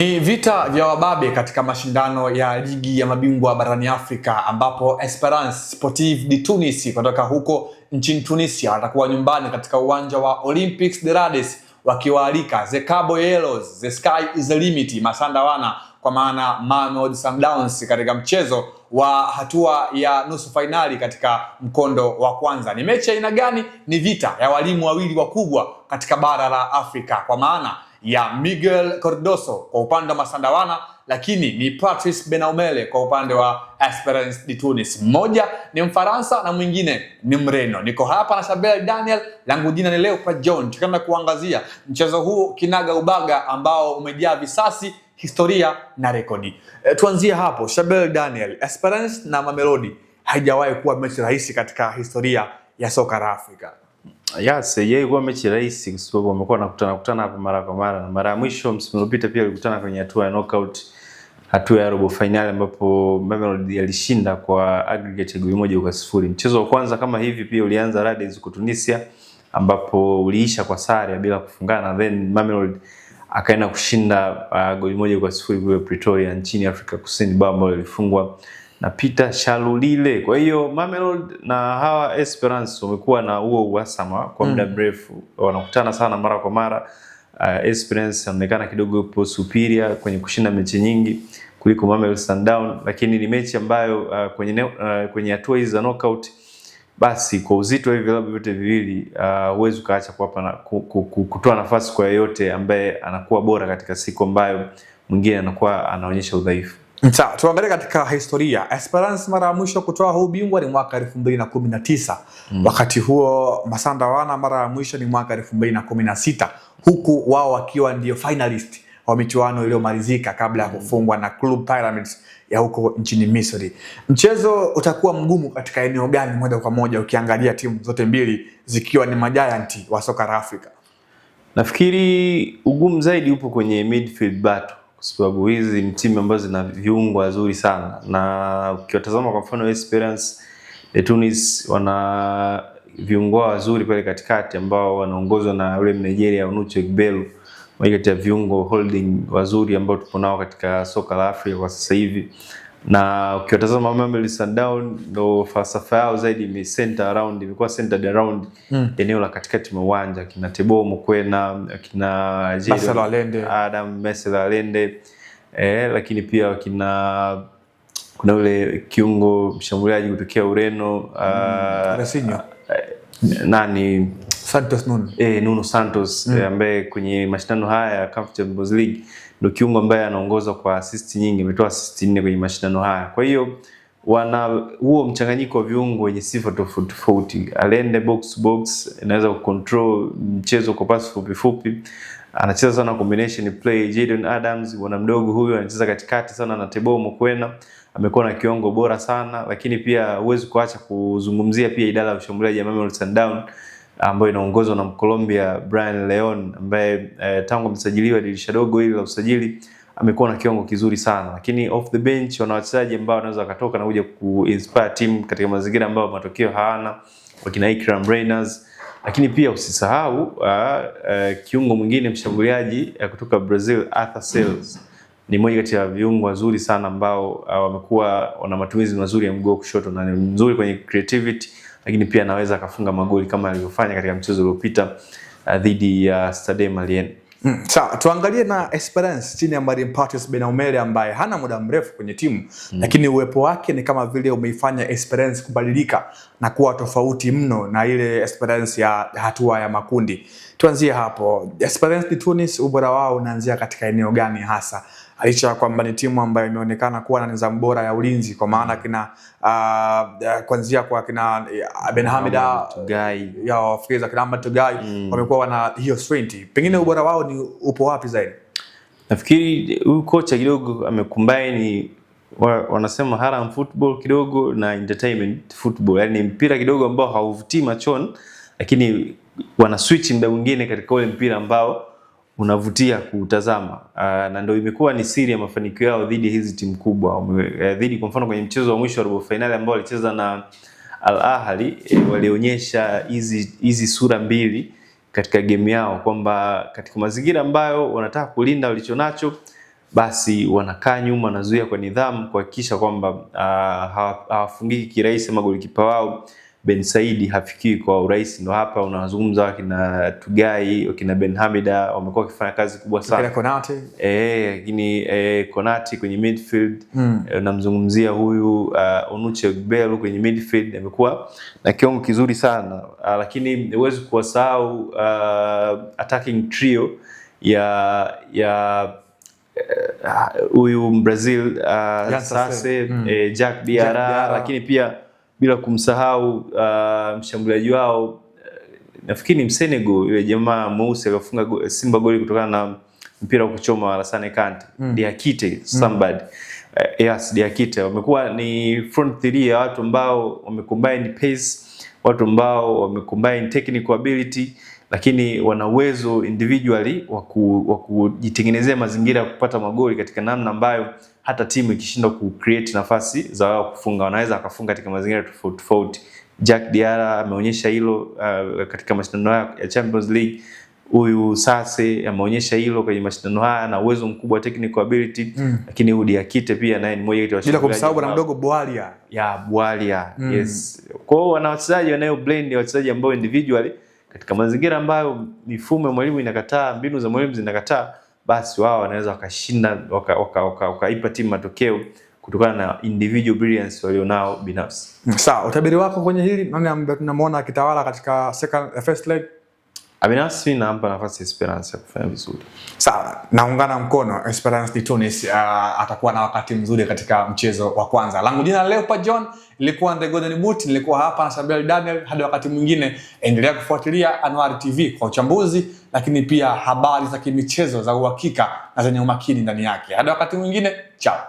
Ni vita vya wababe katika mashindano ya ligi ya mabingwa barani Afrika, ambapo Esperance Sportive de Tunis kutoka huko nchini Tunisia watakuwa nyumbani katika uwanja wa Olympiques de Rades wakiwaalika the Cabo Yellows, the sky is the limit, Masandawana kwa maana Mamelodi Sundowns katika mchezo wa hatua ya nusu fainali katika mkondo wa kwanza. Ni mechi aina gani? Ni vita ya walimu wawili wakubwa katika bara la Afrika, kwa maana ya Miguel Cardoso kwa upande wa Masandawana, lakini ni Patrice Benaumele kwa upande wa Esperance de Tunis. Mmoja ni Mfaransa na mwingine ni Mreno. Niko hapa na Shabel Daniel, langu jina ni Leopard John, tukienda kuangazia mchezo huu kinaga ubaga ambao umejaa visasi, historia na rekodi. Tuanzie hapo, Shabel Daniel, Esperance na Mamelodi haijawahi kuwa mechi rahisi katika historia ya soka la Afrika. Yes, yeye kwa mechi rahisi kwa sababu wamekuwa wanakutana hapa mara kwa mara, na mara ya mwisho msimu uliopita pia walikutana kwenye hatua ya knockout, hatua ya robo finali, ambapo Mamelodi alishinda kwa aggregate goli 1-0. Mchezo wa kwanza kama hivi pia ulianza Rades huko Tunisia, ambapo uliisha kwa sare bila kufungana, then Mamelodi akaenda kushinda goli 1-0 kwa Pretoria nchini Afrika Kusini, bao ambalo lilifungwa na Peter Shalulile. Kwa hiyo Mamelodi na hawa Esperance wamekuwa na huo uhasama kwa muda mrefu, wanakutana sana mara kwa mara. Esperance inaonekana kidogo yupo superior kwenye kushinda mechi nyingi kuliko Mamelodi Sundowns, lakini ni mechi ambayo kwenye hatua hizi za knockout, basi kwa uzito hivi vilabu vyote viwili huwezi kaacha kutoa nafasi kwa yeyote ambaye anakuwa bora katika siku ambayo mwingine anakuwa anaonyesha udhaifu. Sawa, tuangalie katika historia. Esperance mara ya mwisho kutoa huu bingwa ni mwaka 2019. Wakati huo Masandawana mara ya mwisho ni mwaka 2016, huku wao wakiwa ndio finalist wa michuano iliyomalizika kabla ya kufungwa na Club Pyramids ya huko nchini Misri. Mchezo utakuwa mgumu katika eneo gani moja kwa moja ukiangalia timu zote mbili zikiwa ni majianti wa soka la Afrika? Nafikiri ugumu zaidi upo kwenye midfield battle, kwa sababu hizi ni timu ambazo zina viungo wazuri sana, na ukiwatazama kwa mfano Esperance de Tunis wana viungo wazuri pale katikati ambao wanaongozwa na yule Nigeria Onuche Egbelu, mmoja kati ya viungo holding wazuri ambao tupo nao katika soka la Afrika kwa sasa hivi. Na ukiwatazama Mamelodi Sundowns ndo falsafa yao zaidi ni center around, imekuwa centered around eneo la katikati mwa uwanja, kina Teboho Mokoena, kina Marcelo Allende, Marcelo Allende, lakini pia kuna ule kiungo mshambuliaji kutokea Ureno, Nuno Santos, ambaye kwenye mashindano haya ya CAF Champions League ndio kiungo ambaye anaongoza kwa assist nyingi, ametoa assist 4 kwenye mashindano haya. Kwa hiyo wana huo mchanganyiko wa viungo wenye sifa tofauti tofauti. Allende box to box, anaweza kucontrol mchezo kwa pasi fupi fupi, anacheza sana combination play. Jadon Adams, bwana mdogo huyo, anacheza katikati sana na Teboho Mokoena, amekuwa na kiwango bora sana. Lakini pia huwezi kuacha kuzungumzia pia idara ya ushambuliaji ya Mamelodi Sundowns ambayo inaongozwa na Mkolombia Brian Leon, ambaye tangu amesajiliwa dirisha dogo hili la usajili amekuwa na kiwango kizuri sana. Lakini off the bench wana wachezaji ambao wanaweza kutoka na kuja kuinspire team katika mazingira ambayo matokeo hawana, wakina Ikram Reyners. Lakini pia usisahau kiungo mwingine mshambuliaji kutoka Brazil, Arthur Sales, ni mmoja kati ya viungo wazuri sana ambao wamekuwa wana matumizi mazuri ya mguu kushoto na ni mzuri kwenye creativity, lakini pia anaweza akafunga magoli kama alivyofanya katika mchezo uliopita dhidi ya Stade Malien. Sawa, tuangalie na Esperance chini ya mwalimu Patrice Benaumele ambaye hana muda mrefu kwenye timu, lakini uwepo wake ni kama vile umeifanya Esperance kubadilika na kuwa tofauti mno na ile Esperance ya hatua ya makundi. Tuanzie hapo, Esperance de Tunis, ubora wao unaanzia katika eneo gani hasa? Licha kwamba ni timu ambayo imeonekana kuwa na nidhamu bora ya ulinzi, kwa maana kina kuanzia kwa kina Benhamida Tugai ya Afrika, kina Ahmed Tugai, wamekuwa wana hiyo strength. Pengine ubora wao ni upo wapi zaidi? Nafikiri huyu kocha kidogo amecombine, wanasema haram football kidogo na entertainment football, yani mpira kidogo ambao hauvutii machoni, lakini wana switch muda mwingine katika ule mpira ambao unavutia kutazama, na ndio imekuwa ni siri ya mafanikio yao dhidi ya hizi timu kubwa. Dhidi kwa mfano kwenye mchezo wa mwisho wa robo finali ambao walicheza na Al Ahly, walionyesha hizi sura mbili katika game yao, kwamba katika mazingira ambayo wanataka kulinda walichonacho, basi wanakaa nyuma, wanazuia kwa nidhamu kuhakikisha kwamba hawafungiki kirahisi ama golikipa wao Ben Saidi hafikii kwa urahisi. Ndio hapa unazungumza wakina Tugai, wakina Ben Hamida wamekuwa wakifanya kazi kubwa sana. Konate. Lakini Konate kwenye midfield, namzungumzia huyu Onuche Egbelu kwenye midfield amekuwa na kiwango kizuri sana. Lakini huwezi kuwasahau attacking trio ya huyu Brazil Sase, Jack Diarra, lakini pia bila kumsahau mshambuliaji wao nafikiri ni Senegal, yule jamaa mweusi alifunga Simba goli kutokana na mpira wa kuchoma wa Alassane Kante. Diakite somebody. Yes, Diakite. Wamekuwa ni front three ya watu ambao wamecombine pace, watu ambao wamecombine technical ability, lakini wana uwezo individually wa kujitengenezea mazingira ya kupata magoli katika namna ambayo hata timu ikishindwa ku create nafasi za wao kufunga, wanaweza akafunga katika mazingira tofauti tofauti. Jack Diarra ameonyesha hilo katika mashindano ya Champions League. Huyu Sase ameonyesha hilo kwenye mashindano haya na uwezo mkubwa wa technical ability. Lakini huyu Diakite pia naye ni mmoja kati ya washambuliaji. Bila kumsahau bwana mdogo Bwalia. Bwalia. Yes. Kwa hiyo wana wachezaji wanayo blend, wachezaji ambao individually katika mazingira ambayo mifumo ya mwalimu inakataa, mbinu za mwalimu zinakataa, basi wao wanaweza wakashinda, wakaipa timu matokeo kutokana na individual brilliance walionao binafsi. Sawa, utabiri wako kwenye hili, nani ambaye tunamwona akitawala katika first leg? Binafsi nampa nafasi Esperance ya kufanya vizuri. Sawa, naungana mkono. Esperance de Tunis atakuwa na wakati mzuri katika mchezo wa kwanza. Langu jina Leopold John, nilikuwa The Golden Boot, nilikuwa hapa na Sabel Daniel. Hadi wakati mwingine, endelea kufuatilia Anwar TV kwa uchambuzi, lakini pia habari za kimichezo za uhakika na zenye umakini ndani yake. Hadi wakati mwingine, ciao.